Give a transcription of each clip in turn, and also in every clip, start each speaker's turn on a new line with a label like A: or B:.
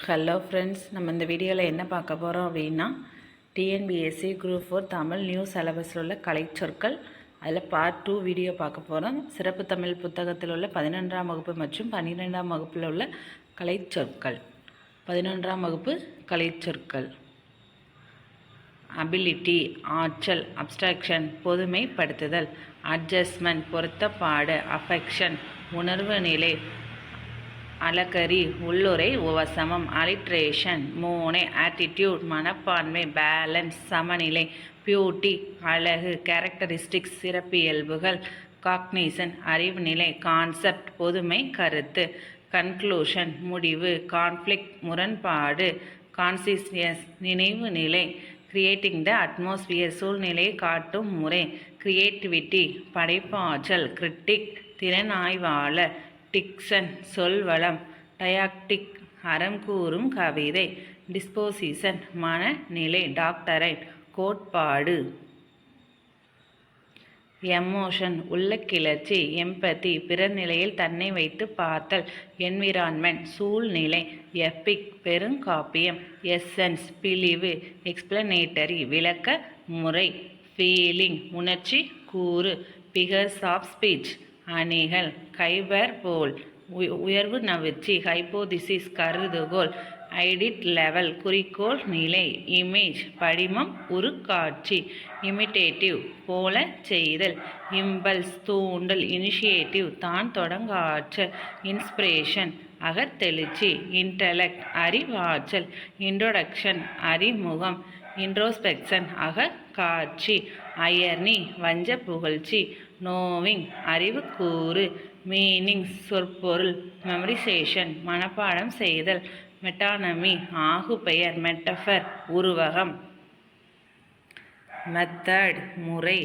A: Hello friends, நம்ம இந்த வீடியோவில் என்ன பார்க்க போகிறோம் அப்படின்னா டிஎன்பிஎஸ்சி குரூப் 4 தமிழ் நியூ சிலபஸில் உள்ள கலைச்சொற்கள். அதில் பார்ட் 2 வீடியோ பார்க்க போகிறோம். சிறப்பு தமிழ் புத்தகத்தில் உள்ள 11ஆம் வகுப்பு மற்றும் 12ஆம் வகுப்பில் உள்ள கலைச்சொற்கள். 11ஆம் வகுப்பு கலைச்சொற்கள். அபிலிட்டி ஆற்றல், அப்ஸ்ட்ராக்ஷன் பொதுமைப்படுத்துதல், அட்ஜஸ்ட்மெண்ட் பொருத்தப்பாடு, அஃபெக்ஷன் உணர்வு நிலை, அலகரி உள்ளுரை உவசமம், அலிட்ரேஷன் மோனை, ஆட்டிடியூட் மனப்பான்மை, பேலன்ஸ் சமநிலை, பியூட்டி அழகு, கேரக்டரிஸ்டிக்ஸ் சிறப்பியல்புகள், காக்னிசன் அறிவு நிலை, கான்செப்ட் பொதுமை கருத்து, கன்க்ளூஷன் முடிவு, கான்ஃப்ளிக்ட் முரண்பாடு, கான்சியஸ்னஸ் நினைவு நிலை, கிரியேட்டிங் த அட்மாஸ்பியர் சூழ்நிலையை காட்டும் முறை, கிரியேட்டிவிட்டி படைப்பாற்றல், கிரிட்டிக் திறனாய்வாளர், டிக்சன் சொல்வளம், டயாக்டிக் அறம் கூறும் கவிதை, டிஸ்போசிஷன் மனநிலை, டாக்டரைட் கோட்பாடு, எமோஷன் உள்ள கிளர்ச்சி, எம்பதி பிறர் நிலையில் தன்னை வைத்து பார்த்தல், என்விரான்மெண்ட் சூழ்நிலை, எப்பிக் பெருங்காப்பியம், எசன்ஸ் பிழிவு, எக்ஸ்பிளனேட்டரி விளக்க முறை, ஃபீலிங் உணர்ச்சி கூறு, பிகர்ஸ் ஆஃப் ஸ்பீச் அணிகள், கைபர் போல் உயர்வு நவிர்ச்சி, ஹைப்போதிசிஸ் கருதுகோள், ஐடிட் லெவல் குறிக்கோள் நிலை, இமேஜ் படிமம் உருக்காட்சி, இமிட்டேட்டிவ் போல செய்தல், இம்பல்ஸ் தூண்டல், இனிஷியேட்டிவ் தான் தொடங்க ஆற்றல், இன்ஸ்பிரேஷன் அகத்தெழுச்சி, இன்டலெக்ட் அறிவாற்றல், இன்ட்ரோடக்ஷன் அறிமுகம், இன்ட்ரோஸ்பெக்ஷன் அகக்காட்சி, அயர்னி வஞ்ச புகழ்ச்சி, நோவிங் அறிவுக்கூறு, மீனிங் சொற்பொருள், மெமரிசேஷன் மனப்பாடம் செய்தல், மெட்டானமி ஆகுபெயர், மெட்டஃபர் உருவகம், மெத்தட் முறை,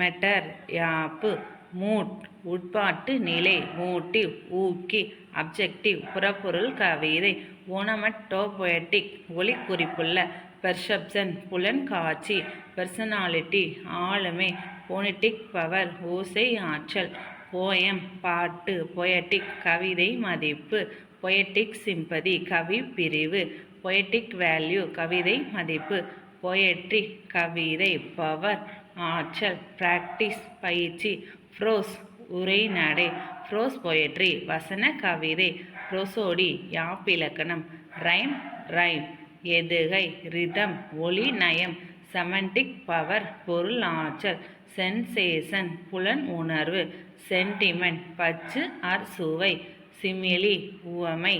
A: மெட்டர் யாப்பு, மூட் உட்பாட்டு நிலை, மோட்டிவ் ஊக்கி, அப்ஜெக்டிவ் புறப்பொருள் கவிதை, ஓனமட்டோபொயட்டிக் ஒளி குறிப்புள்ள, பெர்செப்ஷன் புலன் காட்சி, பெர்சனாலிட்டி ஆளுமை, போனடிக் பவர் ஓசை ஆற்றல், போயம் பாட்டு, பொயட்டிக் கவிதை மதிப்பு, பொயட்டிக் சிம்பதி கவி பிரிவு, பொயட்டிக் வேல்யூ கவிதை மதிப்பு, பொயட்ரி கவிதை பவர் ஆற்றல், பிராக்டிஸ் பயிற்சி, ப்ரோஸ் உரைநடை, ப்ரோஸ் பொயட்ரி வசன கவிதை, ப்ரோசோடி யாப்பிலக்கணம், ரைம் ரைம் எதுகை, ரிதம் ஒளி நயம், செமண்டிக் பவர் பொருள் ஆற்றல், சென்சேஷன் புலன் உணர்வு, சென்டிமெண்ட் பற்று ஆர் சுவை, சிமிலி உவமை,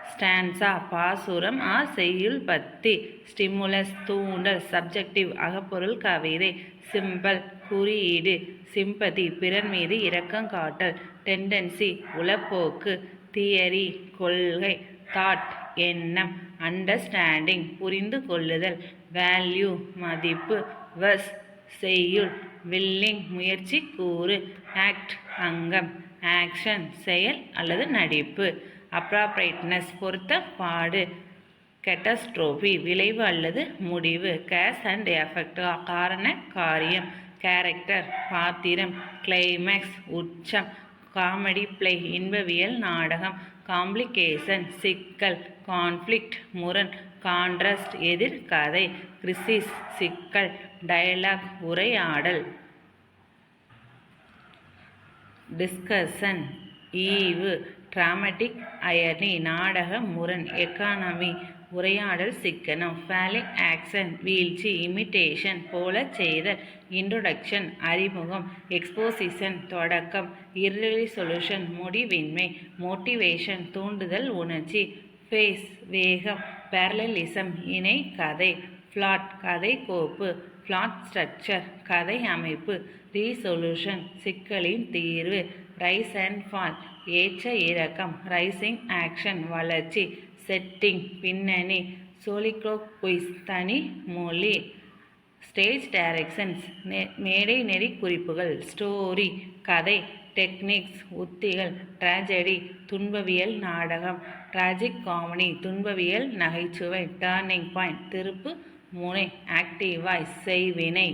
A: ஸ்டான்சா பாசுரம் ஆர் செய்யுள் பத்தி, ஸ்டிமுலஸ் தூண்டல், சப்ஜெக்டிவ் அகப்பொருள் கவிதை, சிம்பல் குறியீடு, சிம்பதி பிறர் மீது இரக்கம் காட்டல், டெண்டன்சி உளப்போக்கு, தியரி கொள்கை, தாட் எண்ணம், அண்டர்ஸ்டாண்டிங் புரிந்து கொள்ளுதல், வேல்யூ மதிப்பு, வர்ஸ் செய்யுள், வில்லிங் முயற்சி கூறு, ஆக்ட் அங்கம், ஆக்ஷன் செயல் அல்லது நடிப்பு, அப்ராப்ரைட்னஸ் பொருத்தப்பாடு, கேட்டஸ்ட்ரோபி விளைவு அல்லது முடிவு, கேஸ் அண்ட் எஃபெக்ட் காரண காரியம், கேரக்டர் பாத்திரம், கிளைமேக்ஸ் உச்சம், காமெடி பிளே இன்பவியல் நாடகம், காம்ப்ளிகேஷன் சிக்கல், கான்ஃப்ளிக்ட் முரண், கான்ட்ராஸ்ட் எதிர்கதை, கிரிசிஸ் சிக்கல், டயலாக் உரையாடல், டிஸ்கஷன் ஈவு, டிராமட்டிக் அயர்னி நாடக முரண், எக்கானமி உரையாடல் சிக்கனம், ஃபேலிக் ஆக்சன் வீழ்ச்சி, இமிட்டேஷன் போல செய்தல், இன்ட்ரோடக்ஷன் அறிமுகம், எக்ஸ்போசிஷன் தொடக்கம், இர்ரெசொல்யூஷன் முடிவின்மை, மோட்டிவேஷன் தூண்டுதல் உணர்ச்சி, ஃபேஸ் வேகம், பேரலலிசம் இணை கதை, பிளாட் கதை கோப்பு, பிளாட் ஸ்ட்ரக்சர் கதை அமைப்பு, ரீசொல்யூஷன் சிக்கலின் தீர்வு, ரைஸ் அண்ட் ஃபால் ஏற்ற இறக்கம், ரைசிங் ஆக்ஷன் வளர்ச்சி, செட்டிங் பின்னணி, சோலிக்ளோக்விஸ் தனி மொழி, ஸ்டேஜ் டைரக்ஷன்ஸ் மேடை நெறி குறிப்புகள், ஸ்டோரி கதை, டெக்னிக்ஸ் உத்திகள், ட்ராஜடி துன்பவியல் நாடகம், ட்ராஜிக் காமெடி துன்பவியல் நகைச்சுவை, டர்னிங் பாயிண்ட் திருப்பு முனை, ஆக்டிவ் வாய்ஸ் செய்வினை,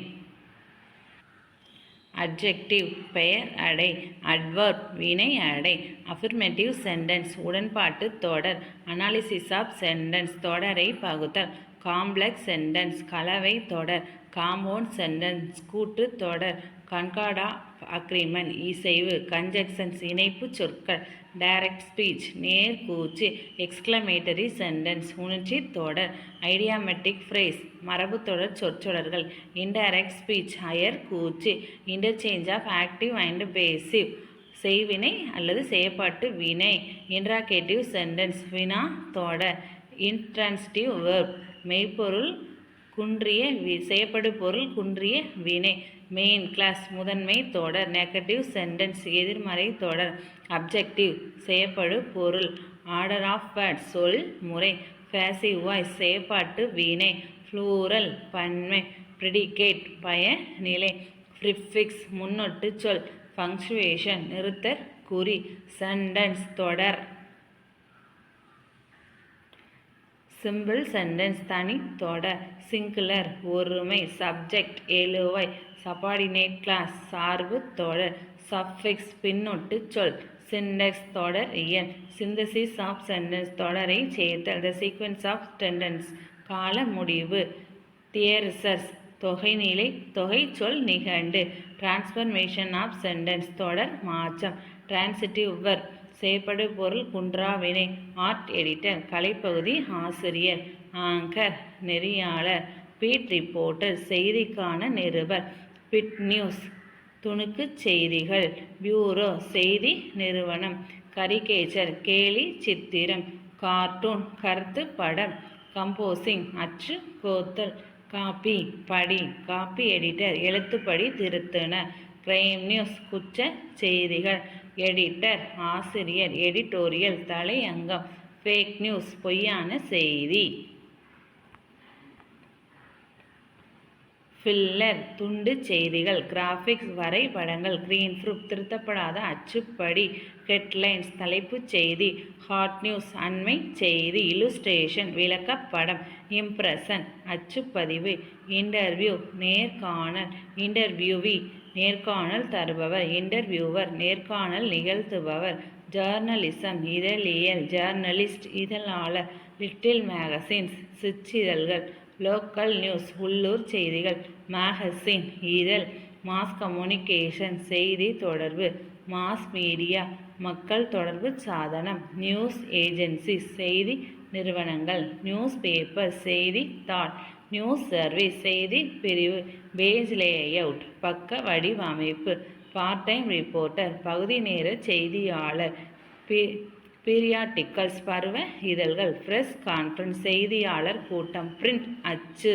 A: அட்ஜெக்டிவ் பெயர் அடை, அட்வர்ப் வினை அடை, அஃபர்மேட்டிவ் சென்டென்ஸ் உடன்பாட்டு தொடர், அனாலிசிஸ் ஆஃப் சென்டென்ஸ் தொடரை பகுத்தல், காம்ப்ளெக்ஸ் சென்டென்ஸ் கலவை தொடர், காம்பவுண்ட் சென்டென்ஸ் கூட்டு தொடர், கன்கார்ட் ஆஃப் அக்ரிமெண்ட் இசைவு, கன்ஜெக்ஷன்ஸ் இணைப்பு சொற்கள், டைரக்ட் ஸ்பீச் நேர்கூச்சு, எக்ஸ்கிளமேட்டரி சென்டென்ஸ் உணர்ச்சி தொடர், ஐடியாமெட்டிக் ஃப்ரேஸ் மரபு தொடர் சொற்றொடர்கள், இன்டைரக்ட் ஸ்பீச் அயர் கூச்சு, interchange of active and passive செய்வினை அல்லது செயற்பாட்டு வினை, இன்ட்ராகேட்டிவ் சென்டென்ஸ் வினா தொடர், இன்ட்ரான்சிட்டிவ் வெர்ப் மெய்ப்பொருள் குன்றிய செயப்படு பொருள் குன்றிய வினை, மெயின் கிளாஸ் முதன்மை தொடர், நெகட்டிவ் சென்டென்ஸ் எதிர்மறை தொடர், அப்ஜெக்டிவ் செயப்படு பொருள், ஆர்டர் ஆஃப் வேர்ட்ஸ் சொல் முறை, பேசிவ் வாய்ஸ் செயற்பாட்டு வினை, ப்ளூரல் பன்மை, ப்ரிடிகேட் பயனிலை, ப்ரிஃபிக்ஸ் முன்னொட்டு சொல், பங்க்சுவேஷன் நிறுத்தற் குறி, சென்டென்ஸ் தொடர், சிம்பிள் சென்டென்ஸ் தனி தொடர், சிங்குலர் ஒருமை, சப்ஜெக்ட் எழுவாய், சபார்டினேட் கிளாஸ் சார்பு தொடர், சஃபிக்ஸ் பின்னொட்டு சொல், சிண்டெக்ஸ் தொடர் இயல், சிந்தசிஸ் ஆஃப் சென்டென்ஸ் தொடரை சேர்த்தல், த சீக்வென்ஸ் ஆஃப் சென்டென்ஸ் கால முடிவு, தியரிசஸ் தொகைநிலை தொகை சொல் நிகண்டு, டிரான்ஸ்ஃபர்மேஷன் ஆஃப் சென்டென்ஸ் தொடர் மாற்றம், டிரான்சிட்டிவ் வெர்ப் செயற்படு பொருள் குன்றாவினை, ஆர்ட் எடிட்டர் கலைப்பகுதி ஆசிரியர், ஆங்கர் நெறியாளர், பீட் ரிப்போர்ட்டர் செய்திக்கான நிருபர், பிட் நியூஸ் துணுக்கு செய்திகள், பியூரோ செய்தி நிறுவனம், கரிகேச்சர் கேலி சித்திரம், கார்ட்டூன் கருத்து படம், கம்போசிங் அச்சு கோத்தல், காப்பி படி காப்பி எடிட்டர் எழுத்துப்படி திருத்தினர், கிரைம் நியூஸ் குற்ற செய்திகள், எடிட்டர் ஆசிரியர், எடிட்டோரியல் தலையங்கம், ஃபேக் நியூஸ் பொய்யான செய்தி, ஃபில்லர் துண்டு செய்திகள், கிராஃபிக்ஸ் வரைபடங்கள், கிரீன் ப்ரூஃப் திருத்தப்படாத அச்சுப்படி, ஹெட்லைன்ஸ் தலைப்புச் செய்தி, ஹாட் நியூஸ் அண்மை செய்தி, இல்லுஸ்ட்ரேஷன் விளக்கப்படம், இம்ப்ரெஷன் அச்சுப்பதிவு, இன்டர்வியூ நேர்காணல், இன்டர்வியூவி நேர்காணல் தருபவர், இன்டர்வியூவர் நேர்காணல் நிகழ்த்துபவர், ஜேர்னலிசம் இதழியல், ஜேர்னலிஸ்ட் இதழாளர், லிட்டில் மேகசின்ஸ் சிற்றிதழ்கள், லோக்கல் நியூஸ் உள்ளூர் செய்திகள், மேகசின் இதழ், மாஸ் கம்யூனிகேஷன் செய்தி தொடர்பு, மாஸ் மீடியா மக்கள் தொடர்பு சாதனம், நியூஸ் ஏஜென்சி செய்தி நிறுவனங்கள், நியூஸ் பேப்பர் செய்தி தாள், நியூஸ் சர்வீஸ் செய்தி பிரிவு, பேஜ் லேஅவுட் பக்க வடிவமைப்பு, பார்ட் டைம் ரிப்போர்ட்டர் பகுதி நேர செய்தியாளர், பீரியாடிக்கல்ஸ் பருவ இதழ்கள், பிரஸ் கான்ஃபரன்ஸ் செய்தியாளர் கூட்டம், பிரிண்ட் அச்சு,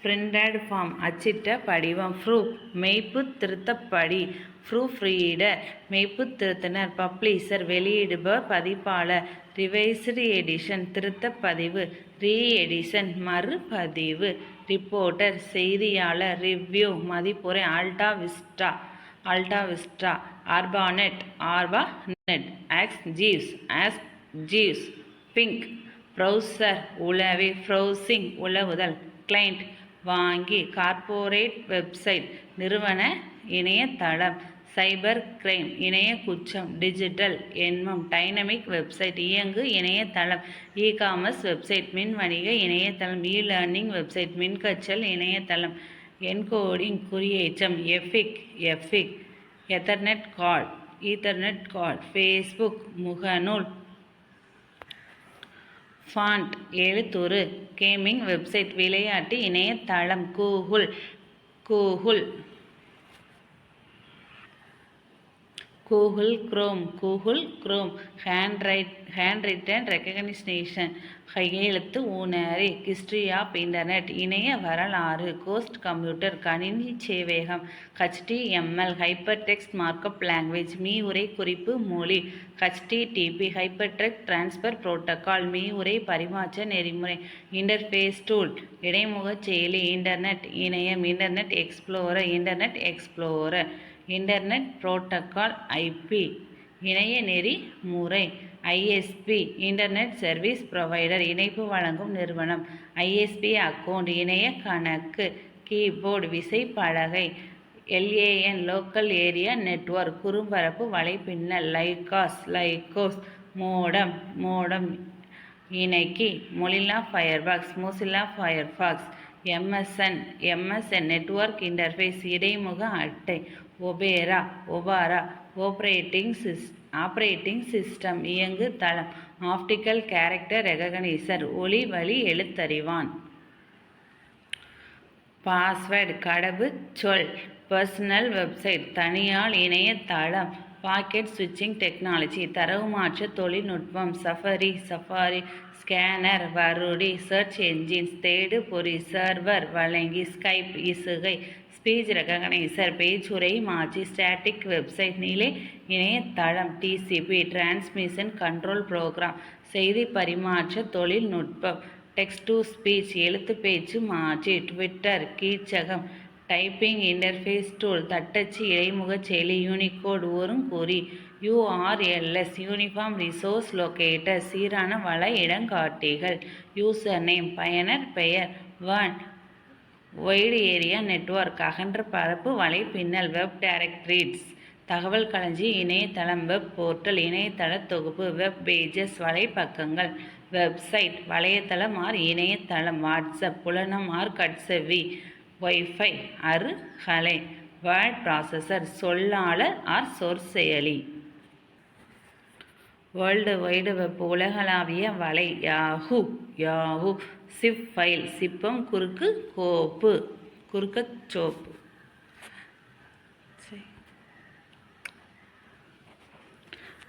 A: பிரிண்டட் ஃபார்ம் அச்சிட்ட படிவம், ப்ரூஃப் மெய்ப்பு திருத்தப்படி, ப்ரூஃப் ரீடர் மெய்ப்பு திருத்தினர், பப்ளிஷர் வெளியிடுபவர் பதிப்பாளர், ரிவைஸ்டு எடிஷன் திருத்த பதிவு, ரீ எடிஷன் மறுபதிவு, ரிப்போர்ட்டர் செய்தியாளர், ரிவ்யூ மதிப்புரை, ஆல்டா விஸ்டா, ஆர்பானெட் ஆக்ஸ் ஜீவ்ஸ், பிங்க் ப்ரௌசர் உலவி, ப்ரௌசிங் உலவுதல், கிளைண்ட் வாங்கி, கார்ப்பரேட் வெப்சைட் நிறுவன இணையதளம், சைபர் கிரைம் இணைய குற்றம், டிஜிட்டல் எண்மம், டைனமிக் வெப்சைட் இயங்கு இணையதளம், இ காமர்ஸ் வெப்சைட் மின் வணிக இணையதளம், இ லேர்னிங் வெப்சைட் மின்கற்றல் இணையதளம், என்கோடிங் குறியேற்றம், எஃபிக் எத்தர்நெட் கால், ஃபேஸ்புக் முகநூல், ஃபாண்ட் எழுத்துரு, கேமிங் வெப்சைட் விளையாட்டு இணையதளம், Google chrome, hand return recognition கையெழுத்து உணரி, ஹிஸ்டரி ஆஃப் இன்டர்நெட் இணைய வரலாறு, கோஸ்ட் கம்ப்யூட்டர் கணினி சேவையகம், HTML hyper text markup language மீஉரை குறிப்பு மொழி, HTTP hyper text transfer protocol மீஉரை பரிமாற்ற நெறிமுறை, இன்டர்ஃபேஸ் டூல் இடைமுக செயலி, இன்டர்நெட் இணையம், Internet Explorer, internet protocol, IP இணைய நெறிமுறை, ISP இன்டர்நெட் சர்வீஸ் புரோவைடர் இணைப்பு வழங்கும் நிறுவனம், ISP அக்கவுண்ட் இணைய கணக்கு, கீபோர்டு விசைப்பலகை, LAN லோக்கல் ஏரியா நெட்வொர்க் குறும்பரப்பு வலைப்பின்னல், லைகோஸ் மோடம் இணைக்கி, Mozilla Firefox, MSN network interface இடைமுக அட்டை, ஒபாரா ஆப்பரேட்டிங் சிஸ்டம் இயங்கு தளம், ஆப்டிக்கல் கேரக்டர் ரெகக்னைசர் ஒலி வழி எழுத்தறிவான், பாஸ்வேர்டு கடவுச்சொல், பர்சனல் வெப்சைட் தனியார் இணையதளம், பாக்கெட் சுவிட்சிங் டெக்னாலஜி தரவு மாற்ற தொழில்நுட்பம், சஃபாரி ஸ்கேனர் வருடி, சர்ச் என்ஜின்ஸ் தேடு பொறி, சர்வர் வழங்கி, ஸ்கைப் இசுகை, ஸ்பீச் ரெகக்னைசர் பேச்சுரை மாற்றி, ஸ்டாட்டிக் வெப்சைட் நிலை இணையதளம், TCP டிரான்ஸ்மிஷன் கண்ட்ரோல் புரோகிராம் செய்தி பரிமாற்ற தொழில்நுட்பம், டெக்ஸ்ட் டு ஸ்பீச் எழுத்து பேச்சு மாற்றி, ட்விட்டர் கீச்சகம், டைப்பிங் இன்டர்ஃபேஸ் டூல் தட்டச்சு இடைமுக செயலி, யூனிகோட் ஒருங்குறி, URLs யூனிஃபார்ம் ரிசோர்ஸ் லொகேட்டர் சீரான வள இடங்காட்டிகள், யூசர் நேம் பயனர் பெயர், வைடு ஏரியா நெட்வொர்க் அகன்ற பரப்பு வலைப்பின்னல், வெப் டைரக்டரிஸ் தகவல் களஞ்சி இணையதளம், வெப் போர்ட்டல் இணையதள தொகுப்பு, வெப் பேஜஸ் வலைப்பக்கங்கள், வெப்சைட் வலைத்தளம் இணையதளம், வாட்ஸ்அப் புலனம் கட்செவி, வைஃபை அருகலை, வேர்ட் ப்ராசஸர் சொல்லாளர் சொற்செயலி, வேர்ல்டு வைடு வெப் உலகளாவிய வலை, யாஹூ சிப் ஃபைல் சிப்பம் குறுக்கச்சோப்பு.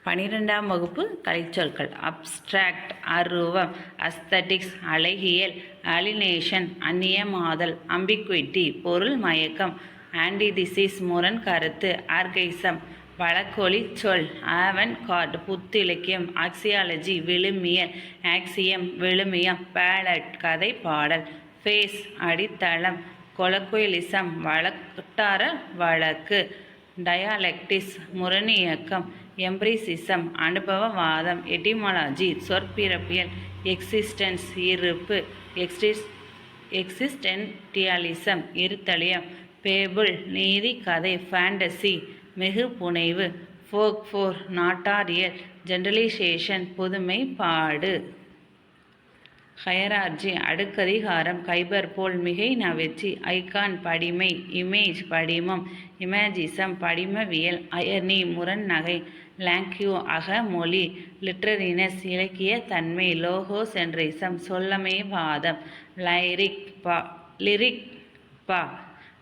A: 12ஆம் வகுப்பு கலைச்சொற்கள். அப்ஸ்ட்ராக்ட் அருவம், அஸ்தட்டிக்ஸ் அழகியல், அலினேஷன் அந்நியமாதல், அம்பிக்விட்டி பொருள் மயக்கம், ஆன்டிதிசிஸ் முரண் கருத்து, ஆர்கைசம் வழக்கொலி சொல், ஆவன்கார்டு புத்திலக்கியம், ஆக்சியாலஜி விழுமியல், ஆக்சியம் விழுமியம், பேலட் கதை பாடல், ஃபேஸ் அடித்தளம், கொலக்குயலிசம் வட்டார வழக்கு, டயாலெக்டிக்ஸ் முரணியக்கம், எம்பிரிசிசம் அனுபவவாதம், எட்டிமாலஜி சொற்பிறப்பியல், எக்ஸிஸ்டன்ஸ் இருப்பு, எக்ஸிஸ்டென்டியலிசம் இருத்தலியம், பேபிள் நீதி கதை, ஃபேண்டசி மிகு புனைவு, ஃபோக்லோர் நாட்டாரியல், ஜெனரலைசேஷன் புதுமைப்பாடு, ஹையரார்ச்சி அடுக்கதிகாரம், ஹைபர்போல் மிகை நவிற்சி, ஐகான் படிமை, இமேஜ் படிமம், இமேஜிசம் படிமவியல், அயர்னி முரண்நகை, லாங்க்யூ அகமொழி, லிட்ரரினஸ் இலக்கிய தன்மை, லோகோசென்ட்ரிசம் சொல்லமைவாதம்,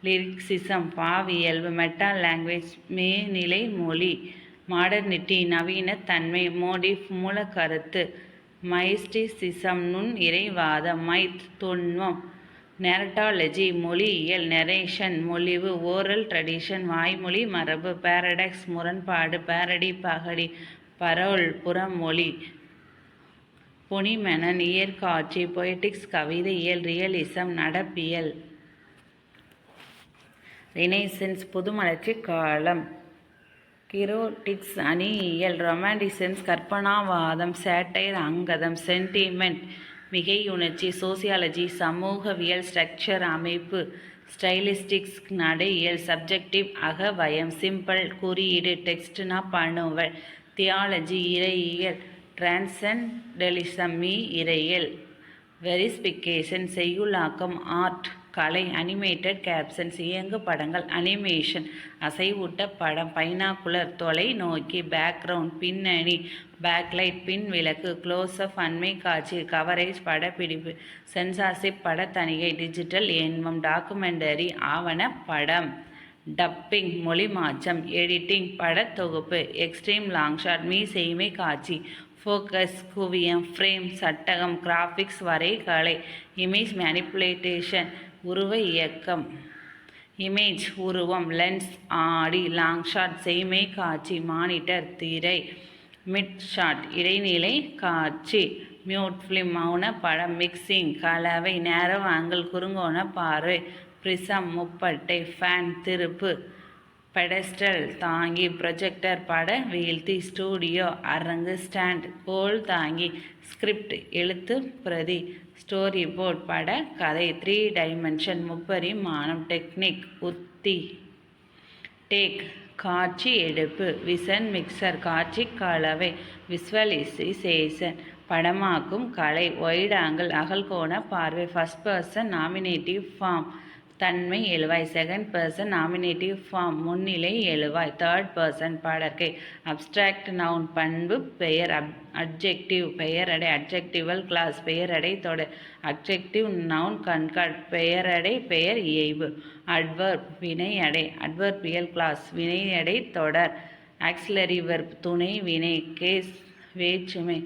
A: லிரிக்சிசம் பாவியல்பு, மெட்டா லாங்குவேஜ் மேல்நிலை மொழி, மாடர்னிட்டி நவீன தன்மை, மோடிஃப் மூலக்கருத்து, மைஸ்டிசிசம் நுண் இறைவாதம், மைத் தொன்மம், நெரட்டாலஜி மொழியியல், நெரேஷன் மொழிவு, ஓரல் ட்ரெடிஷன் வாய்மொழி மரபு, பாரடாக்ஸ் முரண்பாடு, பாரடி பகடி, பரோல் புறமொழி, பொனிமெனன் இயற்காட்சி, பொயட்டிக்ஸ் கவிதையியல், ரியலிசம் நடப்பியல், ரினைசன்ஸ் புதுமலர்ச்சி காலம், கிரோட்டிக்ஸ் அணியியல், ரொமான்டிசன்ஸ் கற்பனாவாதம், சேட்டைர் அங்கதம், சென்டிமெண்ட் மிகையுணர்ச்சி, சோசியாலஜி சமூகவியல், ஸ்ட்ரக்சர் அமைப்பு, ஸ்டைலிஸ்டிக்ஸ் நடையியல், சப்ஜெக்டிவ் அகவயம், சிம்பிள் குறியீடு, டெக்ஸ்ட்னா பணுவல், தியாலஜி இறையியல், டிரான்சென்டலிசம் இறையியல், வெரிஸ்பிகேஷன் செய்யுளாக்கம், ஆர்ட் கலை, அனிமேட்டட் கேப்ஷன்ஸ் இயங்கு படங்கள், அனிமேஷன் அசைவூட்ட படம், பைனாகுலர் தொலைநோக்கி, பேக்ரவுண்ட் பின்னணி, பேக்லைட் பின் விளக்கு, க்ளோஸ்அப் அண்மை காட்சி, கவரேஜ் படப்பிடிப்பு, சென்சார்ஷிப் படத்தணிகை, டிஜிட்டல் எண்மம், டாக்குமெண்டரி ஆவணப்படம், டப்பிங் மொழிமாற்றம், எடிட்டிங் படத்தொகுப்பு, எக்ஸ்ட்ரீம் லாங்ஷாட் மீசெய்மை காட்சி, ஃபோக்கஸ் குவியம், ஃப்ரேம் சட்டகம், கிராஃபிக்ஸ் வரைகலை, இமேஜ் மேனிப்புலேஷன் உருவ இயக்கம், இமேஜ் உருவம், லென்ஸ் ஆடி, லாங்ஷாட் செய்மை காட்சி, மானிட்டர் திரை, மிட் ஷாட் இடைநிலை காட்சி, மியூட் ஃபிலிம் மௌன படம், மிக்சிங் கலவை, நேரோ ஆங்கிள் குறுங்கோண பார்வை, பிரிசம் முப்பட்டை, ஃபேன் திருப்பு, பெடஸ்டல் தாங்கி, ப்ரொஜெக்டர் பட வீழ்த்தி, ஸ்டூடியோ அரங்கு, ஸ்டாண்ட் கோல் தாங்கி, ஸ்கிரிப்ட் எழுத்து பிரதி, ஸ்டோரி போர்ட் பட கதை, 3 டைமென்ஷன் முப்பரிமாணம், டெக்னிக் உத்தி, டேக் காட்சி எடுப்பு, விஷன் மிக்சர் காட்சி கலவை, விசுவலைசேஷன் படமாக்கும் கலை, ஒயிட் ஆங்கிள் அகல்கோண பார்வை, ஃபர்ஸ்ட் பர்சன் நாமினேட்டிவ் ஃபார்ம் தன்மை எழுவாய், செகண்ட் பர்சன் நாமினேட்டிவ் ஃபார்ம் முன்னிலை எழுவாய், தேர்ட் பர்சன் பாடற்கை, அப்ஸ்ட்ராக்ட் நவுன் பண்பு பெயர், அட்ஜெக்டிவ் பெயரடை, அட்ஜெக்டிவல் கிளாஸ் பெயரடை தொடர், அட்ஜெக்டிவ் நவுன் கண்காட் பெயரடை பெயர் இயைபு, அட்வர்ப் வினையடை, அட்வர்பியல் கிளாஸ் வினையடை தொடர், ஆக்சிலரி வெர்ப் துணை வினை, கேஸ் வேற்றுமை,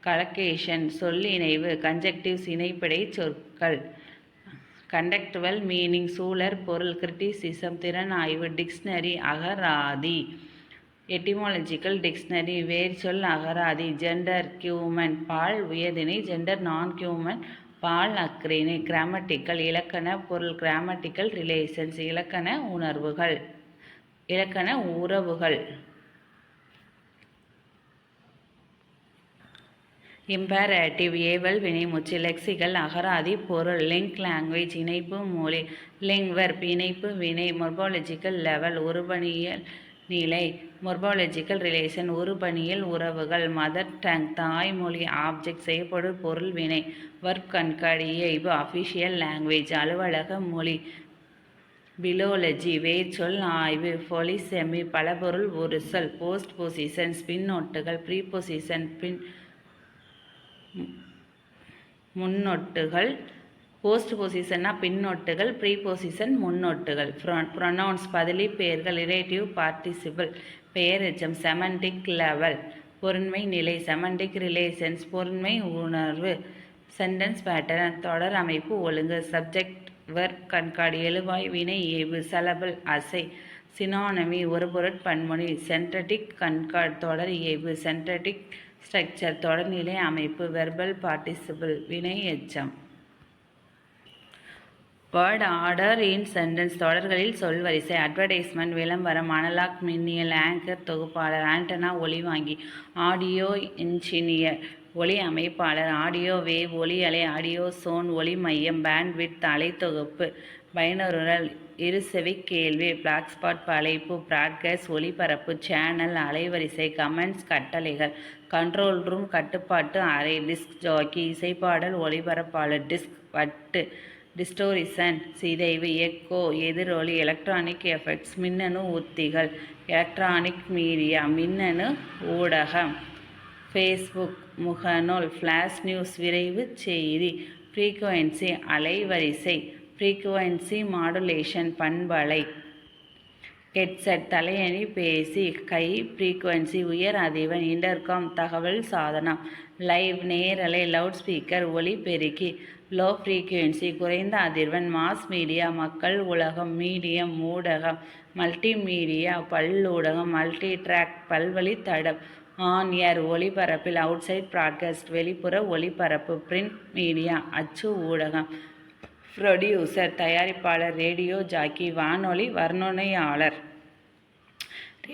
A: கலகேஷன் சொல்லிணைவு, கன்ஜெக்டிவ்ஸ் இணைப்பிடை சொற்கள், கண்டக்டுவல் மீனிங் சூழற் பொருள், கிரிட்டிசிசம் திறனாய்வு, டிக்ஷனரி அகராதி, எட்டிமாலஜிக்கல் டிக்ஷனரி வேர்ச்சொல் அகராதி, ஜெண்டர் கியூமன் பால் உயர்திணை, ஜெண்டர் நான் கியூமன் பால் அக்ரிணை, கிராமட்டிக்கல் இலக்கண பொருள், கிராமட்டிக்கல் ரிலேஷன்ஸ் இலக்கண உறவுகள், இம்பேரேட்டிவ் ஏவல் வினைமுற்று, லெக்சிகல் அகராதி பொருள், லிங்க் லாங்குவேஜ் இணைப்பு மொழி, லிங்க் வெர்ப் இணைப்பு வினை, மொர்பாலஜிக்கல் லெவல் உருபணியல் நிலை, மொர்பாலஜிக்கல் ரிலேஷன் உருபணியல் உறவுகள், மதர் டங் தாய்மொழி, ஆப்ஜெக்ட் செய்யப்படும் பொருள் வினை, வர்ப் கண்காட் இயைபு, அஃபிஷியல் லாங்குவேஜ் அலுவலக மொழி, பிலோலஜி வேர்ச்சொல் ஆய்வு, பொலிசெமி பலபொருள் ஒரு சொல், போஸ்ட் பொசிஷன் பின்னொட்டுகள், ப்ரீபொசிஷன் முன்னொட்டுகள், போஸ்ட் பொசிஷன்னா பின்னொட்டுகள், ப்ரீபொசிஷன் முன்னொட்டுகள், ப்ரொனவுன்ஸ் பதிலி பெயர்கள், ரிலேட்டிவ் பார்ட்டிசிபிள் பெயரெச்சம், செமண்டிக் லெவல் பொருண்மை நிலை, செமண்டிக் ரிலேஷன்ஸ் பொருண்மை உணர்வு, சென்டென்ஸ் பேட்டர்ன் தொடர் அமைப்பு ஒழுங்கு, சப்ஜெக்ட் வெர்ப் கண்காட் எழுவாய் வினை இயைபு, செலபிள் அசை, சினானமி ஒரு பொருட் பன்மொழி, சென்டடிக் கண்காட் தொடர் இயைபு, சென்டடிக் ஸ்ட்ரக்சர் தொடர்நிலை அமைப்பு, வெர்பல் பார்ட்டிசிபிள் வினை எச்சம், வேர்ட் ஆர்டர் இன் சென்டென்ஸ் தொடர்களில் சொல்வரிசை, அட்வர்டைஸ்மெண்ட் விளம்பரம், அனலாக் மின்னியல், ஆங்கர் தொகுப்பாளர், ஆண்டனா ஒலிவாங்கி, ஆடியோ இன்ஜினியர் ஒலி அமைப்பாளர், ஆடியோ வேவ் ஒலி அலை, ஆடியோ சோன் ஒலி மையம், பேண்ட்விட்த் அலைத்தொகுப்பு, பைனருரல் இருசெவி கேள்வி, பிளாக் ஸ்பாட் அழைப்பு, பிராட்காஸ்ட் ஒலிபரப்பு, சேனல் அலைவரிசை, கமெண்ட்ஸ் கட்டளைகள், கண்ட்ரோல் ரூம் கட்டுப்பாட்டு அறை, டிஸ்க் ஜாக்கி இசைப்பாடல் ஒலிபரப்பாளர், டிஸ்க் வட்டு, டிஸ்டோரிசன் சிதைவு, எக்கோ எதிரொலி, எலக்ட்ரானிக் எஃபெக்ட்ஸ் மின்னணு உத்திகள், எலக்ட்ரானிக் மீடியா மின்னணு ஊடகம், ஃபேஸ்புக் முகநூல், ஃப்ளாஷ் நியூஸ் விரைவு செய்தி, ஃப்ரீக்குவென்சி அலைவரிசை, ஃப்ரீக்குவென்சி மாடுலேஷன் பண்பலை, ஹெட்செட் தலையணி பேசி, கை ஃப்ரீக்குவென்சி உயர் அதிர்வெண், இன்டர்காம் தகவல் சாதனம், லைவ் நேரலை, லவுட் ஸ்பீக்கர் ஒலிபெருக்கி, லோ ஃப்ரீக்குவென்சி குறைந்த அதிர்வெண், மாஸ் மீடியா மக்கள் உலகம், மீடியம் ஊடகம், மல்டிமீடியா பல்லூடகம், மல்டி ட்ராக் பல்வழி தடம், ஆன் ஏர் ஒலிபரப்பில், அவுட்சைட் பிராட்காஸ்ட் வெளிப்புற ஒலிபரப்பு, பிரிண்ட் மீடியா அச்சு ஊடகம், புரொடியூசர் தயாரிப்பாளர், ரேடியோ ஜாக்கி வானொலி வர்ணனையாளர்,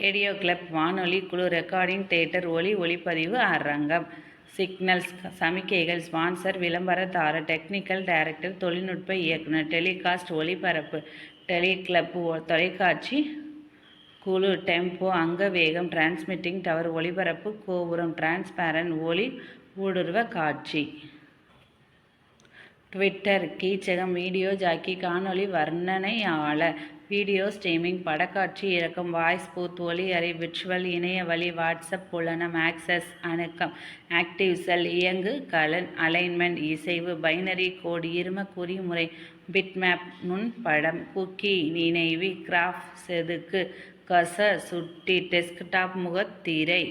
A: ரேடியோ கிளப் வானொலி குழு, ரெக்கார்டிங் தியேட்டர் ஒலிப்பதிவு அரங்கம், சிக்னல்ஸ் சமிக்கைகள், ஸ்பான்சர் விளம்பரதாரர், டெக்னிக்கல் டைரக்டர் தொழில்நுட்ப இயக்குனர், டெலிகாஸ்ட் ஒலிபரப்பு, டெலிகிளப் தொலைக்காட்சி குழு, டெம்போ அங்கவேகம், டிரான்ஸ்மிட்டிங் டவர் ஒலிபரப்பு கோபுரம், டிரான்ஸ்பேரண்ட் ஒளி ஊடுருவ காட்சி, ட்விட்டர் கீச்சகம், வீடியோ ஜாக்கி காணொலி வர்ணனையாளர், வீடியோ ஸ்ட்ரீமிங் படக்காட்சி இறக்கம், வாய்ஸ் பூத் ஒலி அறை, விர்ச்சுவல் இணையவழி, வாட்ஸ்அப் புலனம், ஆக்சஸ் அணுக்கம், ஆக்டிவ் செல் இயங்கு கலன், அலைன்மெண்ட் இசைவு, பைனரி கோட் இரும குறிமுறை, பிட்மேப் நுண்படம், குக்கி நினைவி, கிராஃப் செதுக்கு, கர்சர் சுட்டி, டெஸ்க்டாப் முகத்திரை,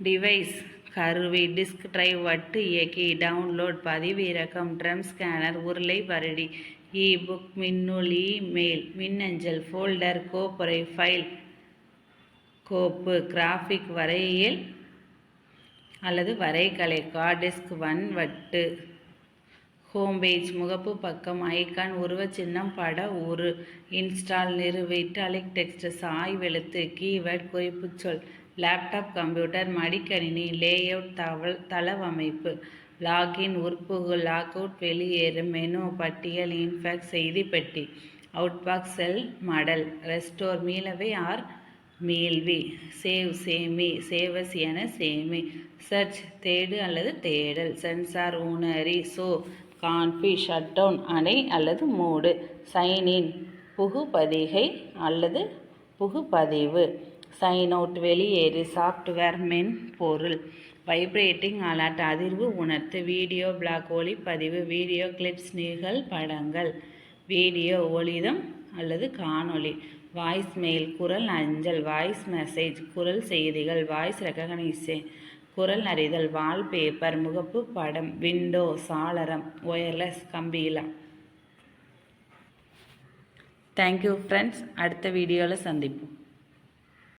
A: டிவைஸ் கருவி, டிஸ்க் டிரைவ் வட்டு இயக்கி, டவுன்லோட் பதிவிறக்கம், ட்ரம் ஸ்கேனர் உருளை பரடி, இ புக் மின்னூல், இமெயில் மின்னஞ்சல், ஃபோல்டர் கோப்புறை, ஃபைல் கோப்பு, கிராஃபிக் வரையியல் அல்லது வரைகலை, கார்ட் டிஸ்க் வன்வட்டு, ஹோம் பேஜ் முகப்பு பக்கம் ஐகான் உருவச்சின்னம் பட உரு install நிறுவு italic text சாய்வெழுத்து keyword குறிப்புச்சொல் laptop computer மடிக்கணினி லேஅவுட் தளவமைப்பு லாகின் உட்புகு லாக்அவுட் வெளியேறு மெனு பட்டியல் இன்ஃபேக்ட் செய்தி பெட்டி அவுட்பாக்ஸ் செல் மடல் ரெஸ்டோர் மீளவை ஆர் மீள்வி சேவ் சேமி சேவஸ் என சேமி சர்ச் தேடு அல்லது தேடல் சென்சார் உணரி சோ கான்ஃபி ஷட்டவுன் அணை அல்லது மூடு சைன்இன் புகுபதிகை அல்லது புகுபதிவு சைன் அவுட் வெளியேறு சாஃப்ட்வேர் மென்பொருள் வைப்ரேட்டிங் அலர்ட் அதிர்வு உணர்த்து வீடியோ பிளாக் ஒளிப்பதிவு வீடியோ கிளிப்ஸ் நிகழ்படங்கள் வீடியோ ஒளிதம் அல்லது காணொளி வாய்ஸ் மெயில் குரல் அஞ்சல் வாய்ஸ் மெசேஜ் குரல் செய்திகள் வாய்ஸ் ரெகக்னிஷன் குரல் அறிதல் வால்பேப்பர் முகப்பு படம் விண்டோ சாளரம் ஒயர்லெஸ் கம்பியிலா. தேங்க்யூ ஃப்ரெண்ட்ஸ், அடுத்த வீடியோவில் சந்திப்போம்.